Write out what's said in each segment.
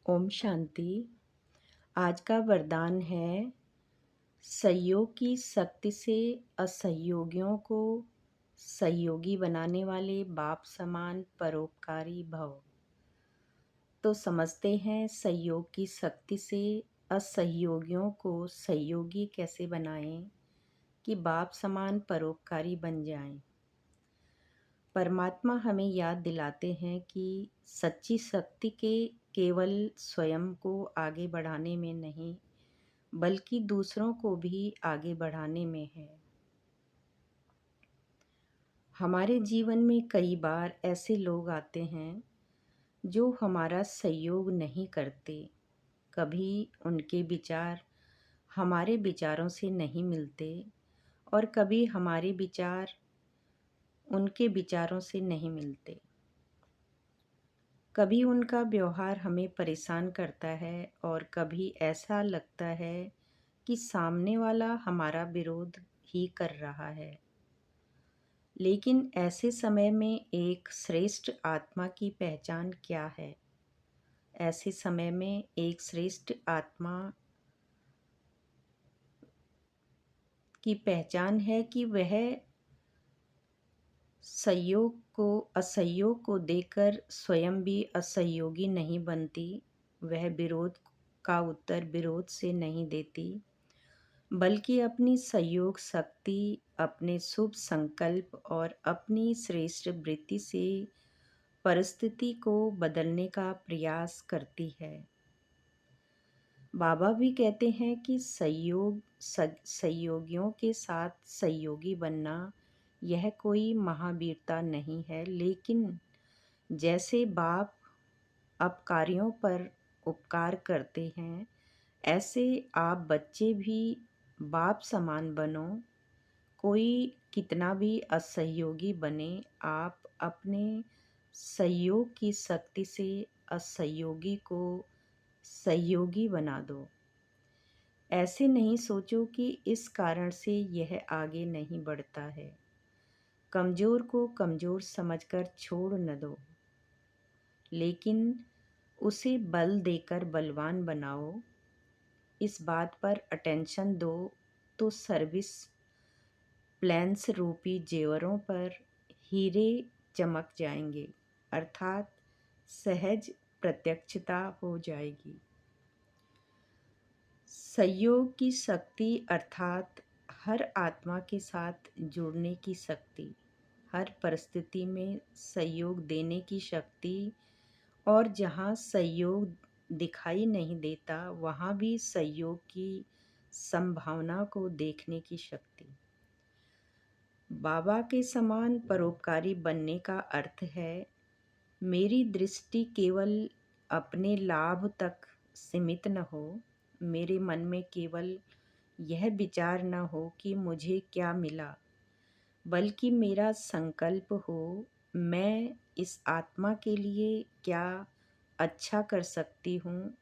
ओम शांति। आज का वरदान है, सहयोग की शक्ति से असहयोगियों को सहयोगी बनाने वाले बाप समान परोपकारी भव। तो समझते हैं सहयोग की शक्ति से असहयोगियों को सहयोगी कैसे बनाएं कि बाप समान परोपकारी बन जाएं। परमात्मा हमें याद दिलाते हैं कि सच्ची शक्ति के केवल स्वयं को आगे बढ़ाने में नहीं, बल्कि दूसरों को भी आगे बढ़ाने में है। हमारे जीवन में कई बार ऐसे लोग आते हैं जो हमारा सहयोग नहीं करते। कभी उनके विचार हमारे विचारों से नहीं मिलते और कभी हमारे विचार उनके विचारों से नहीं मिलते। कभी उनका व्यवहार हमें परेशान करता है और कभी ऐसा लगता है कि सामने वाला हमारा विरोध ही कर रहा है। लेकिन ऐसे समय में एक श्रेष्ठ आत्मा की पहचान क्या है? ऐसे समय में एक श्रेष्ठ आत्मा की पहचान है कि वह सहयोग को असहयोग को देखकर स्वयं भी असहयोगी नहीं बनती। वह विरोध का उत्तर विरोध से नहीं देती, बल्कि अपनी सहयोग शक्ति, अपने शुभ संकल्प और अपनी श्रेष्ठ वृत्ति से परिस्थिति को बदलने का प्रयास करती है। बाबा भी कहते हैं कि सहयोगियों के साथ सहयोगी बनना यह कोई महावीरता नहीं है, लेकिन जैसे बाप अपकारियों पर उपकार करते हैं, ऐसे आप बच्चे भी बाप समान बनो। कोई कितना भी असहयोगी बने, आप अपने सहयोग की शक्ति से असहयोगी को सहयोगी बना दो। ऐसे नहीं सोचो कि इस कारण से यह आगे नहीं बढ़ता है। कमज़ोर को कमज़ोर समझकर छोड़ न दो, लेकिन उसे बल देकर बलवान बनाओ। इस बात पर अटेंशन दो तो सर्विस प्लेन्स रूपी जेवरों पर हीरे चमक जाएंगे, अर्थात सहज प्रत्यक्षता हो जाएगी। सहयोग की शक्ति अर्थात हर आत्मा के साथ जुड़ने की शक्ति, हर परिस्थिति में सहयोग देने की शक्ति, और जहाँ सहयोग दिखाई नहीं देता वहाँ भी सहयोग की संभावना को देखने की शक्ति। बाबा के समान परोपकारी बनने का अर्थ है, मेरी दृष्टि केवल अपने लाभ तक सीमित न हो। मेरे मन में केवल यह विचार न हो कि मुझे क्या मिला, बल्कि मेरा संकल्प हो, मैं इस आत्मा के लिए क्या अच्छा कर सकती हूँ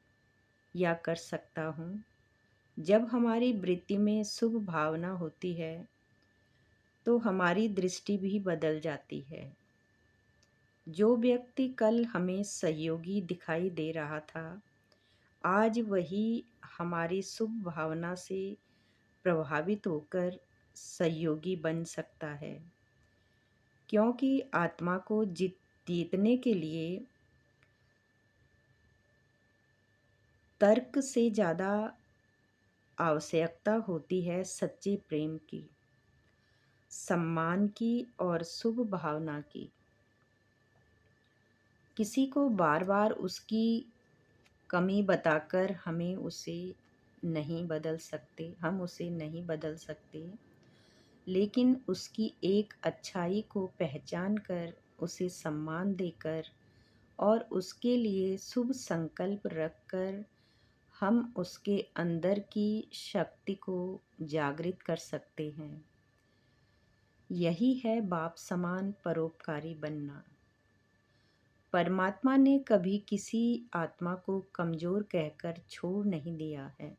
या कर सकता हूँ। जब हमारी वृत्ति में शुभ भावना होती है तो हमारी दृष्टि भी बदल जाती है। जो व्यक्ति कल हमें सहयोगी दिखाई दे रहा था, आज वही हमारी शुभ भावना से प्रभावित होकर सहयोगी बन सकता है, क्योंकि आत्मा को जीतने के लिए तर्क से ज़्यादा आवश्यकता होती है सच्चे प्रेम की, सम्मान की और शुभ भावना की। किसी को बार बार उसकी कमी बताकर हम उसे नहीं बदल सकते, लेकिन उसकी एक अच्छाई को पहचान कर, उसे सम्मान देकर और उसके लिए शुभ संकल्प रखकर हम उसके अंदर की शक्ति को जागृत कर सकते हैं। यही है बाप समान परोपकारी बनना। परमात्मा ने कभी किसी आत्मा को कमज़ोर कहकर छोड़ नहीं दिया है।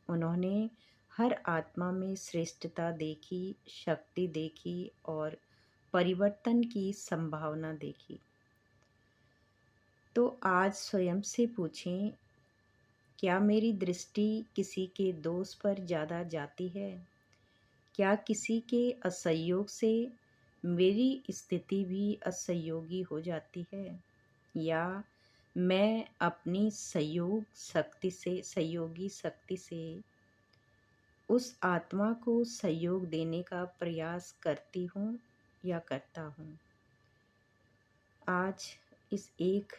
उन्होंने हर आत्मा में श्रेष्ठता देखी, शक्ति देखी और परिवर्तन की संभावना देखी। तो आज स्वयं से पूछें, क्या मेरी दृष्टि किसी के दोष पर ज़्यादा जाती है? क्या किसी के असहयोग से मेरी स्थिति भी असहयोगी हो जाती है? या मैं अपनी सहयोगी शक्ति से उस आत्मा को सहयोग देने का प्रयास करती हूँ या करता हूँ? आज इस एक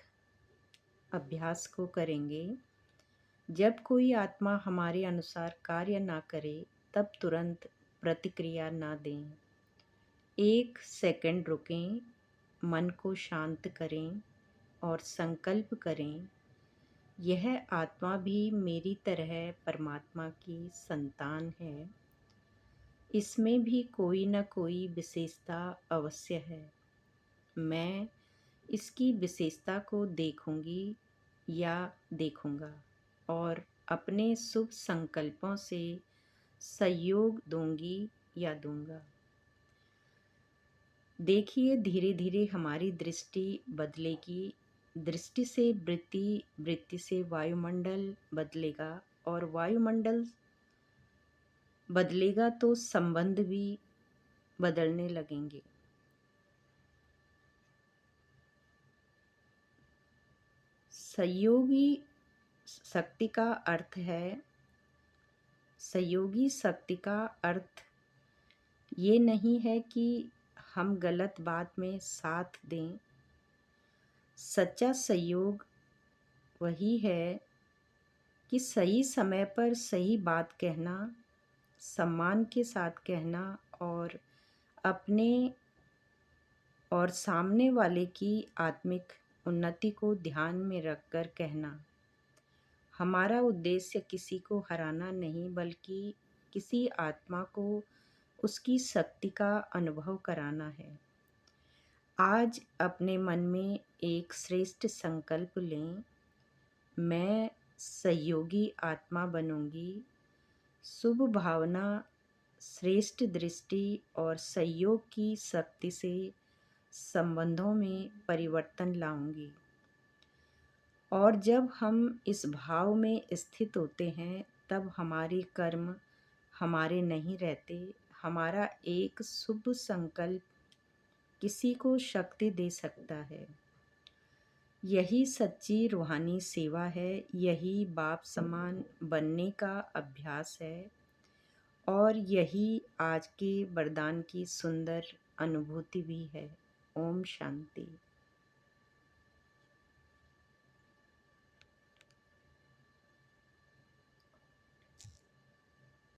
अभ्यास को करेंगे। जब कोई आत्मा हमारे अनुसार कार्य ना करे तब तुरंत प्रतिक्रिया ना दें। 1 सेकंड रुकें, मन को शांत करें और संकल्प करें, यह आत्मा भी मेरी तरह परमात्मा की संतान है। इसमें भी कोई न कोई विशेषता अवश्य है। मैं इसकी विशेषता को देखूंगी या देखूंगा और अपने शुभ संकल्पों से सहयोग दूंगी या दूंगा। देखिए, धीरे धीरे हमारी दृष्टि बदलेगी। दृष्टि से वृत्ति, वृत्ति से वायुमंडल बदलेगा और वायुमंडल बदलेगा तो संबंध भी बदलने लगेंगे। सहयोगी शक्ति का अर्थ है, सहयोगी शक्ति का अर्थ ये नहीं है कि हम गलत बात में साथ दें। सच्चा सहयोग वही है कि सही समय पर सही बात कहना, सम्मान के साथ कहना और अपने और सामने वाले की आत्मिक उन्नति को ध्यान में रखकर कहना। हमारा उद्देश्य किसी को हराना नहीं, बल्कि किसी आत्मा को उसकी शक्ति का अनुभव कराना है। आज अपने मन में एक श्रेष्ठ संकल्प लें, मैं सहयोगी आत्मा बनूंगी। शुभ भावना, श्रेष्ठ दृष्टि और सहयोग की शक्ति से संबंधों में परिवर्तन लाऊंगी। और जब हम इस भाव में स्थित होते हैं तब हमारे कर्म हमारे नहीं रहते। हमारा एक शुभ संकल्प किसी को शक्ति दे सकता है। यही सच्ची रूहानी सेवा है, यही बाप समान बनने का अभ्यास है और यही आज के वरदान की सुंदर अनुभूति भी है। ओम शांति।